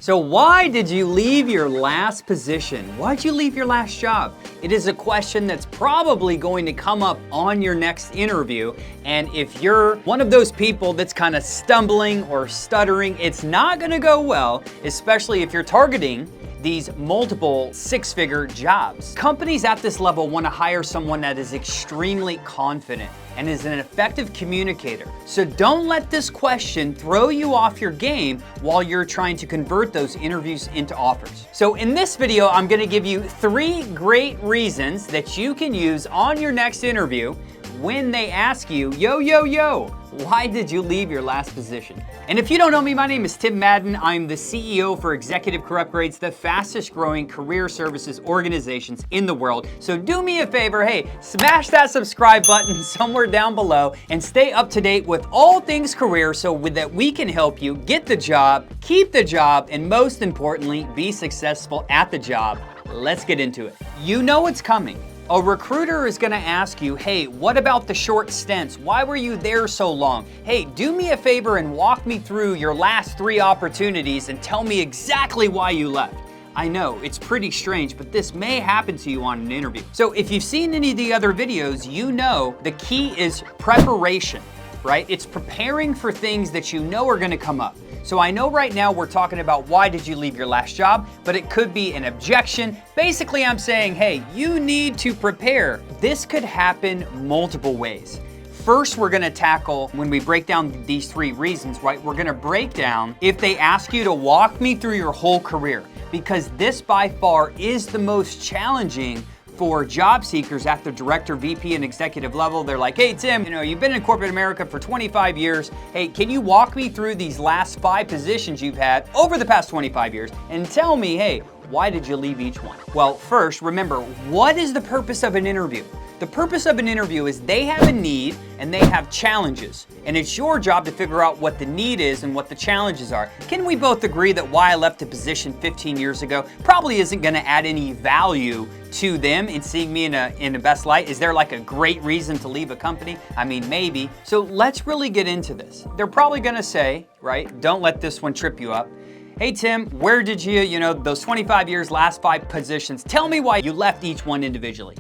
So why did you leave your last position? Why'd you leave your last job? It is a question that's probably going to come up on your next interview. And if you're one of those people that's kind of stumbling or stuttering, it's not gonna go well, especially if you're targeting these multiple six-figure jobs. Companies at this level want to hire someone that is extremely confident and is an effective communicator. So don't let this question throw you off your game while you're trying to convert those interviews into offers. So in this video, I'm going to give you 3 great reasons that you can use on your next interview when they ask you, yo, why did you leave your last position? And if you don't know me, my name is Tim Madden. I'm the CEO for Executive Career Upgrades, the fastest growing career services organizations in the world. So do me a favor, hey, smash that subscribe button somewhere down below and stay up to date with all things career so that we can help you get the job, keep the job, and most importantly, be successful at the job. Let's get into it. You know it's coming. A recruiter is gonna ask you, hey, what about the short stints? Why were you there so long? Hey, do me a favor and walk me through your last 3 opportunities and tell me exactly why you left. I know, it's pretty strange, but this may happen to you on an interview. So if you've seen any of the other videos, you know the key is preparation, right? It's preparing for things that you know are gonna come up. So I know right now we're talking about why did you leave your last job, but it could be an objection. Basically, I'm saying, hey, you need to prepare. This could happen multiple ways. First, we're gonna tackle, when we break down these 3 reasons, right? We're gonna break down if they ask you to walk me through your whole career, because this by far is the most challenging for job seekers at the director, VP, and executive level. They're like, hey, Tim, you've been in corporate America for 25 years. Hey, can you walk me through these last 5 positions you've had over the past 25 years and tell me, hey, why did you leave each one? Well, first, remember, what is the purpose of an interview? The purpose of an interview is they have a need and they have challenges. And it's your job to figure out what the need is and what the challenges are. Can we both agree that why I left a position 15 years ago probably isn't gonna add any value to them in seeing me in a best light? Is there like a great reason to leave a company? I mean, maybe. So let's really get into this. They're probably gonna say, right, don't let this one trip you up. Hey Tim, where did you, those 25 years, last 5 positions, tell me why you left each one individually.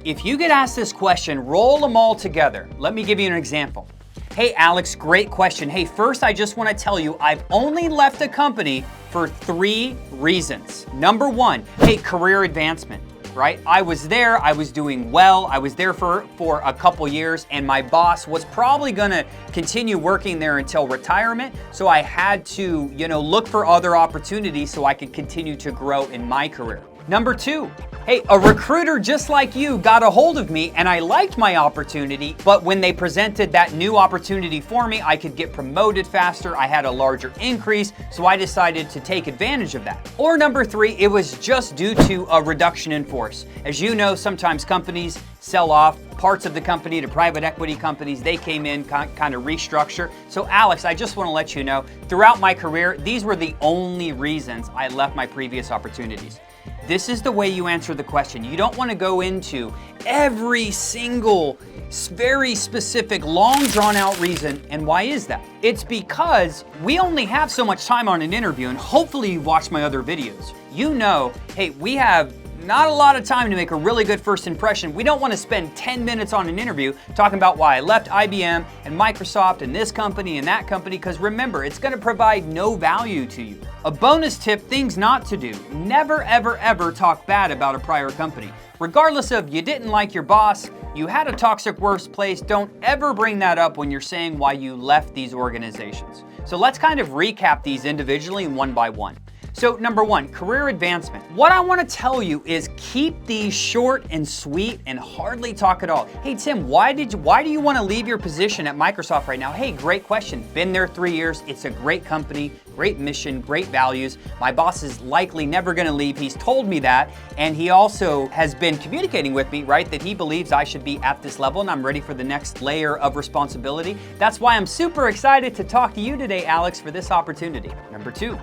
If you get asked this question, roll them all together. Let me give you an example. Hey Alex, great question. Hey, first I just want to tell you I've only left a company for 3 reasons. Number 1, hey, career advancement, right? I was there, I was doing well, I was there for a couple years, and my boss was probably gonna continue working there until retirement, so I had to, look for other opportunities so I could continue to grow in my career. Number 2, hey, a recruiter just like you got a hold of me and I liked my opportunity, but when they presented that new opportunity for me, I could get promoted faster, I had a larger increase, so I decided to take advantage of that. Or number 3, it was just due to a reduction in force. As you know, sometimes companies sell off parts of the company to private equity companies. They came in, kind of restructure. So Alex, I just want to let you know, throughout my career, these were the only reasons I left my previous opportunities. This is the way you answer the question. You don't want to go into every single very specific, long drawn out reason. And why is that? It's because we only have so much time on an interview, and hopefully you've watched my other videos. You know, hey, we have not a lot of time to make a really good first impression. We don't want to spend 10 minutes on an interview talking about why I left IBM and Microsoft and this company and that company, because remember, it's going to provide no value to you. A bonus tip, things not to do. Never, ever, ever talk bad about a prior company. Regardless of you didn't like your boss, you had a toxic workplace, don't ever bring that up when you're saying why you left these organizations. So let's kind of recap these individually and one by one. So number 1, career advancement. What I want to tell you is keep these short and sweet and hardly talk at all. Hey Tim, why do you want to leave your position at Microsoft right now? Hey, great question. Been there 3 years. It's a great company, great mission, great values. My boss is likely never going to leave. He's told me that, and he also has been communicating with me, right, that he believes I should be at this level and I'm ready for the next layer of responsibility. That's why I'm super excited to talk to you today, Alex, for this opportunity. Number 2.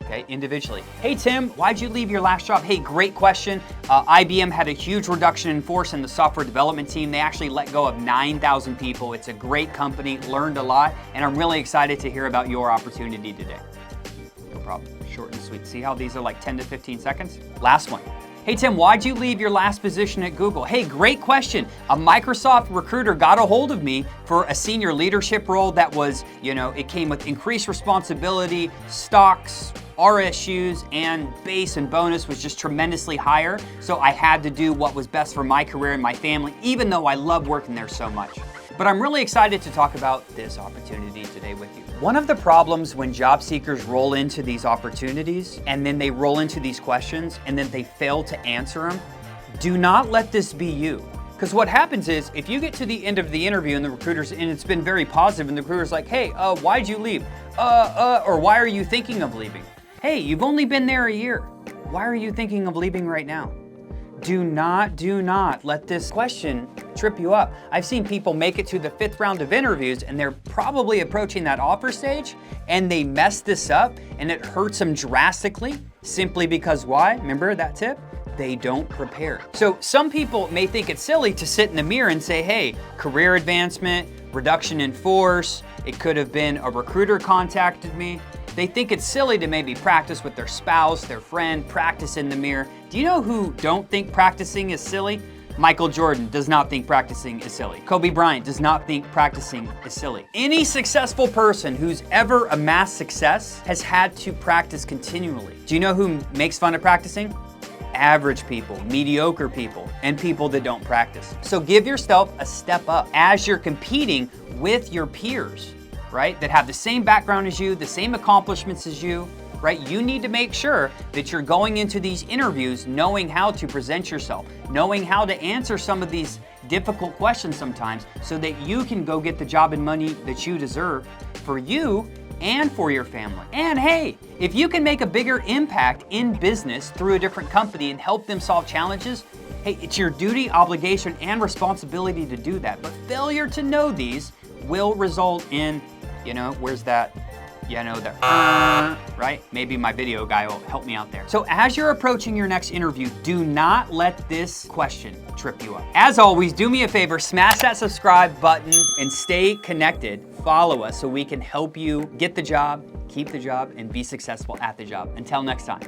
Okay, individually. Hey Tim, why'd you leave your last job? Hey, great question. IBM had a huge reduction in force in the software development team. They actually let go of 9,000 people. It's a great company, learned a lot, and I'm really excited to hear about your opportunity today. No problem. Short and sweet. See how these are like 10 to 15 seconds? Last one. Hey Tim, why'd you leave your last position at Google? Hey, great question. A Microsoft recruiter got a hold of me for a senior leadership role that was, it came with increased responsibility, stocks, RSUs, and base and bonus was just tremendously higher. So I had to do what was best for my career and my family, even though I love working there so much. But I'm really excited to talk about this opportunity today with you. One of the problems when job seekers roll into these opportunities and then they roll into these questions and then they fail to answer them, do not let this be you. Because what happens is if you get to the end of the interview and the recruiter's, and it's been very positive and the recruiter's like, hey, why'd you leave? Or why are you thinking of leaving? Hey, you've only been there a year. Why are you thinking of leaving right now? Do not let this question trip you up. I've seen people make it to the 5th round of interviews and they're probably approaching that offer stage and they mess this up and it hurts them drastically simply because why? Remember that tip? They don't prepare. So some people may think it's silly to sit in the mirror and say, hey, career advancement, reduction in force, it could have been a recruiter contacted me. They think it's silly to maybe practice with their spouse, their friend, practice in the mirror. Do you know who don't think practicing is silly? Michael Jordan does not think practicing is silly. Kobe Bryant does not think practicing is silly. Any successful person who's ever amassed success has had to practice continually. Do you know who makes fun of practicing? Average people, mediocre people, and people that don't practice. So give yourself a step up as you're competing with your peers, right? That have the same background as you, the same accomplishments as you, right? You need to make sure that you're going into these interviews knowing how to present yourself, knowing how to answer some of these difficult questions sometimes so that you can go get the job and money that you deserve for you and for your family. And hey, if you can make a bigger impact in business through a different company and help them solve challenges, hey, it's your duty, obligation, and responsibility to do that. But failure to know these will result in, where's that? Right? Maybe my video guy will help me out there. So as you're approaching your next interview, do not let this question trip you up. As always, do me a favor, smash that subscribe button and stay connected. Follow us so we can help you get the job, keep the job, and be successful at the job. Until next time.